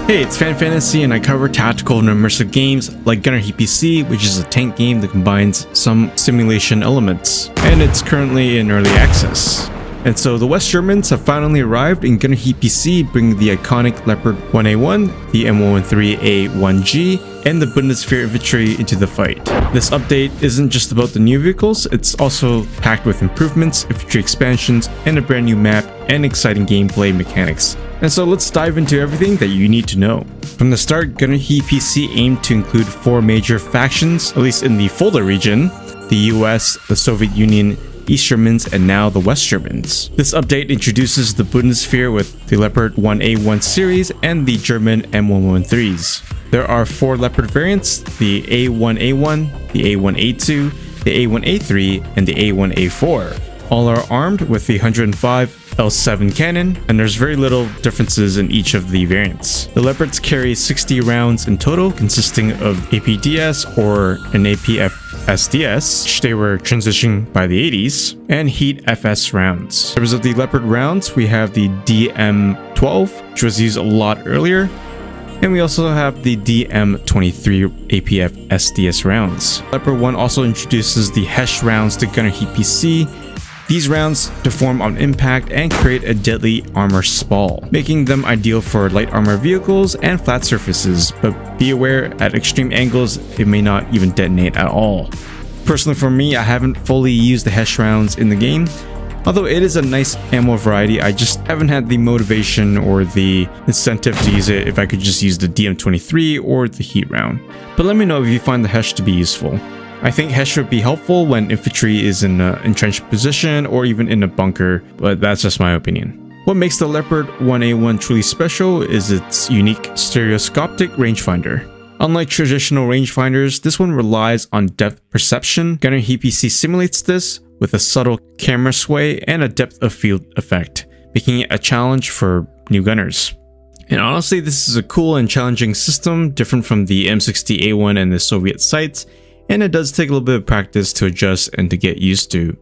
Hey, it's Fan Fantasy, and I cover tactical and immersive games like Gunner Heat PC, which is a tank game that combines some simulation elements, and it's currently in early access. And so the West Germans have finally arrived in Gunner Heat PC, bringing the iconic Leopard 1A1, the M113A1G, and the Bundeswehr infantry into the fight. This update isn't just about the new vehicles, it's also packed with improvements, infantry expansions, and a brand new map and exciting gameplay mechanics. And so let's dive into everything that you need to know. From the start, Gunner Heat PC aimed to include 4 major factions, at least in the Fulda region: the US, the Soviet Union, East Germans, and now the West Germans. This update introduces the Bundeswehr with the Leopard 1A1 series and the German M113s. There are 4 Leopard variants: the A1A1, the A1A2, the A1A3, and the A1A4. All are armed with the 105 L7 cannon, and there's very little differences in each of the variants. The Leopards carry 60 rounds in total, consisting of APDS or an APFSDS, which they were transitioning by the 80s, and Heat FS rounds. In terms of the Leopard rounds, we have the DM12, which was used a lot earlier, and we also have the DM23 APF SDS rounds. Leopard 1 also introduces the HESH rounds to Gunner Heat PC. These rounds deform on impact and create a deadly armor spall, making them ideal for light armor vehicles and flat surfaces, but be aware at extreme angles it may not even detonate at all. Personally for me, I haven't fully used the HESH rounds in the game. Although it is a nice ammo variety, I just haven't had the motivation or the incentive to use it if I could just use the DM23 or the Heat round. But let me know if you find the HESH to be useful. I think HESH would be helpful when infantry is in an entrenched position or even in a bunker, but that's just my opinion. What makes the Leopard 1A1 truly special is its unique stereoscopic rangefinder. Unlike traditional rangefinders, this one relies on depth perception. Gunner Heat PC simulates this with a subtle camera sway and a depth of field effect, making it a challenge for new gunners. And honestly, this is a cool and challenging system, different from the M60A1 and the Soviet sights, and it does take a little bit of practice to adjust and to get used to.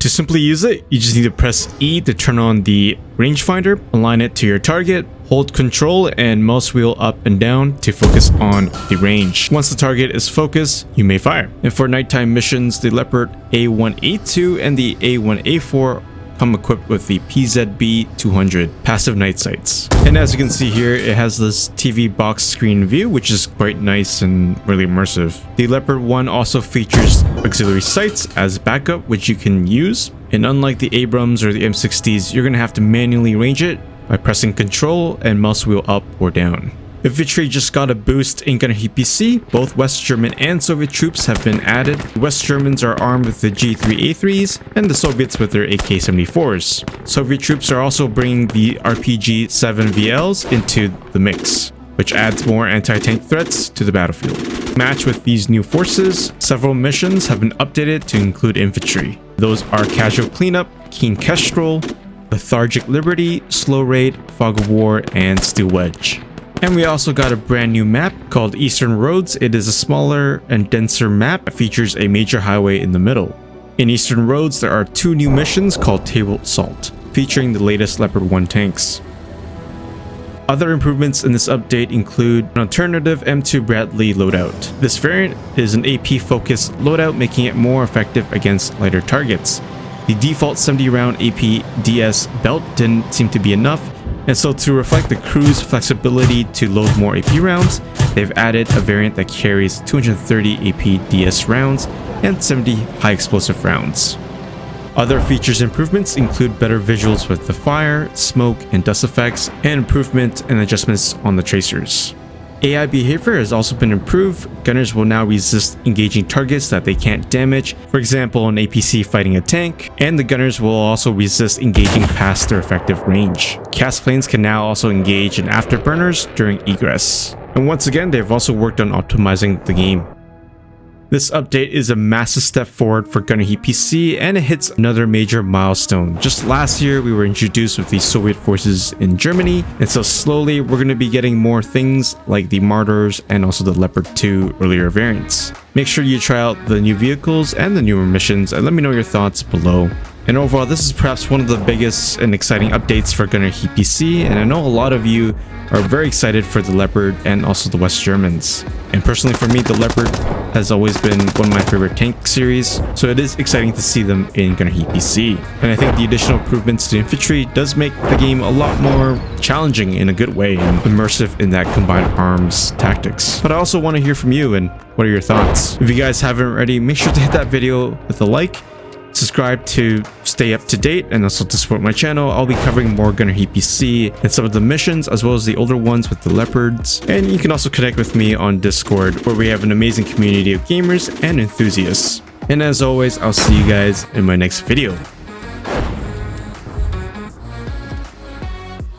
To simply use it, you just need to press E to turn on the rangefinder, align it to your target, hold Control and mouse wheel up and down to focus on the range. Once the target is focused, you may fire. And for nighttime missions, the Leopard A1A2 and the A1A4 come equipped with the PZB-200 passive night sights. And as you can see here, it has this TV box screen view, which is quite nice and really immersive. The Leopard 1 also features auxiliary sights as backup, which you can use. And unlike the Abrams or the M60s, you're going to have to manually range it by pressing Control and mouse wheel up or down. Infantry just got a boost in Gunner Heat PC. Both West German and Soviet troops have been added. The West Germans are armed with the G3A3s and the Soviets with their AK-74s. Soviet troops are also bringing the RPG-7VLs into the mix, which adds more anti-tank threats to the battlefield. Matched with these new forces, several missions have been updated to include infantry. Those are Casual Cleanup, Keen Kestrel, Lethargic Liberty, Slow Raid, Fog of War, and Steel Wedge. And we also got a brand new map called Eastern Roads. It is a smaller and denser map that features a major highway in the middle. In Eastern Roads, there are 2 new missions called Table Salt, featuring the latest Leopard 1 tanks. Other improvements in this update include an alternative M2 Bradley loadout. This variant is an AP-focused loadout, making it more effective against lighter targets. The default 70-round APDS belt didn't seem to be enough, and so to reflect the crew's flexibility to load more AP rounds, they've added a variant that carries 230 APDS rounds and 70 high explosive rounds. Other features improvements include better visuals with the fire, smoke, and dust effects, and improvement and adjustments on the tracers. AI behavior has also been improved. Gunners will now resist engaging targets that they can't damage, for example an APC fighting a tank, and the gunners will also resist engaging past their effective range. Cast planes can now also engage in afterburners during egress. And once again, they've also worked on optimizing the game. This update is a massive step forward for Gunner Heat PC, and it hits another major milestone. Just last year, we were introduced with the Soviet forces in Germany, and so slowly we're going to be getting more things like the Martyrs and also the Leopard 2 earlier variants. Make sure you try out the new vehicles and the newer missions, and let me know your thoughts below. And overall, this is perhaps one of the biggest and exciting updates for Gunner Heat PC, and I know a lot of you are very excited for the Leopard and also the West Germans. And personally for me, the Leopard has always been one of my favorite tank series, so it is exciting to see them in Gunner Heat PC. And I think the additional improvements to infantry does make the game a lot more challenging in a good way and immersive in that combined arms tactics. But I also want to hear from you, and what are your thoughts? If you guys haven't already, make sure to hit that video with a like, subscribe to stay up to date, and also to support my channel. I'll be covering more Gunner Heat PC and some of the missions as well as the older ones with the Leopards. And you can also connect with me on Discord, where we have an amazing community of gamers and enthusiasts. And as always, I'll see you guys in my next video.